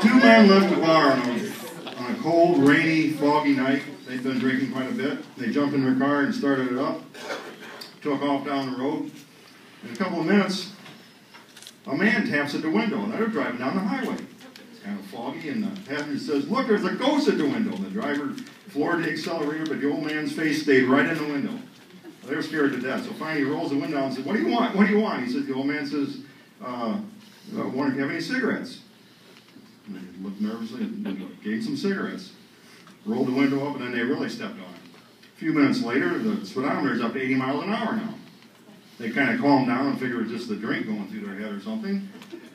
Two men left the bar on a cold, rainy, foggy night. They'd been drinking quite a bit. They jumped in their car and started it up. Took off down the road. In a couple of minutes, a man taps at the window, and they're driving down the highway. It's kind of foggy, and the passenger says, "Look, there's a ghost at the window." And the driver floored the accelerator, but the old man's face stayed right in the window. They were scared to death. So finally he rolls the window down and says, "What do you want? What do you want?" He says, the old man says, "Wonder if you have any cigarettes?" And they looked nervously and gave some cigarettes. Rolled the window up, and then they really stepped on it. A few minutes later, the speedometer's up to 80 miles an hour now. They kind of calmed down and figured it was just the drink going through their head or something.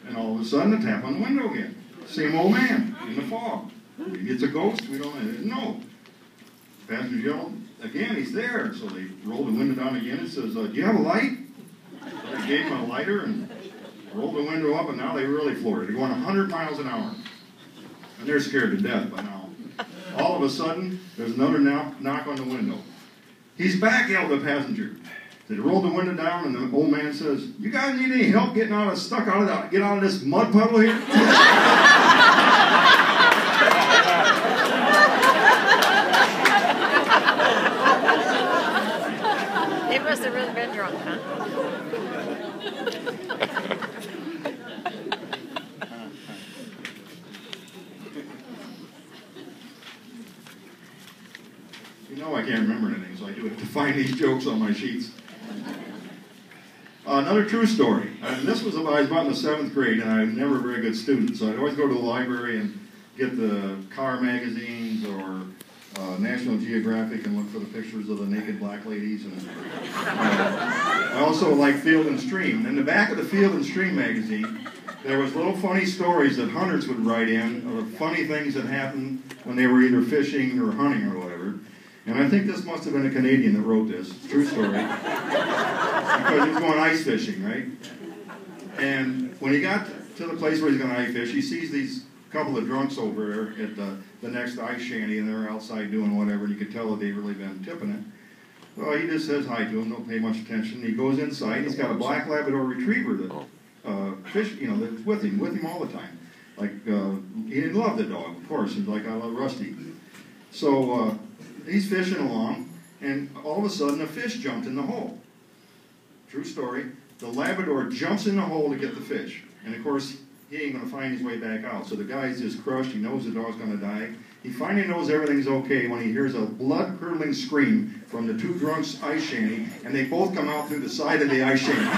And all of a sudden, a tap on the window again. Same old man in the fog. It's a ghost? We don't know. Passenger yelled, again, he's there. So they rolled the window down again and says, "Do you have a light?" So they gave him a lighter and rolled the window up, and now they really floored it. They're going 100 miles an hour. And they're scared to death by now. All of a sudden, there's another knock on the window. "He's back," yelled the passenger. They rolled the window down, and the old man says, "You guys need any help getting out of this mud puddle here?" They must have really been drunk, huh? You know I can't remember anything, so I do have to find these jokes on my sheets. Another true story. This was when I was about in the 7th grade, and I was never a very good student, so I'd always go to the library and get the car magazines or National Geographic and look for the pictures of the naked black ladies. And I also liked Field and Stream. And in the back of the Field and Stream magazine, there was little funny stories that hunters would write in of funny things that happened when they were either fishing or hunting or whatever. And I think this must have been a Canadian that wrote this. True story. Because he was going ice fishing, right? And when he got to the place where he's going to ice fish, he sees these couple of drunks over there at the next ice shanty, and they're outside doing whatever, and you could tell that they've really been tipping it. Well, he just says hi to them, don't pay much attention. He goes inside, he's got a black Labrador retriever that that's with him all the time. Like, he loved the dog, of course, and like I love Rusty. So, he's fishing along, and all of a sudden a fish jumped in the hole. True story. The Labrador jumps in the hole to get the fish. And of course, he ain't going to find his way back out. So the guy's just crushed. He knows the dog's going to die. He finally knows everything's okay when he hears a blood-curdling scream from the two drunks' ice shanty, and they both come out through the side of the ice shanty.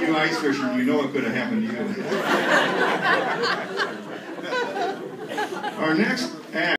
You ice fishing, you know it could have happened to you.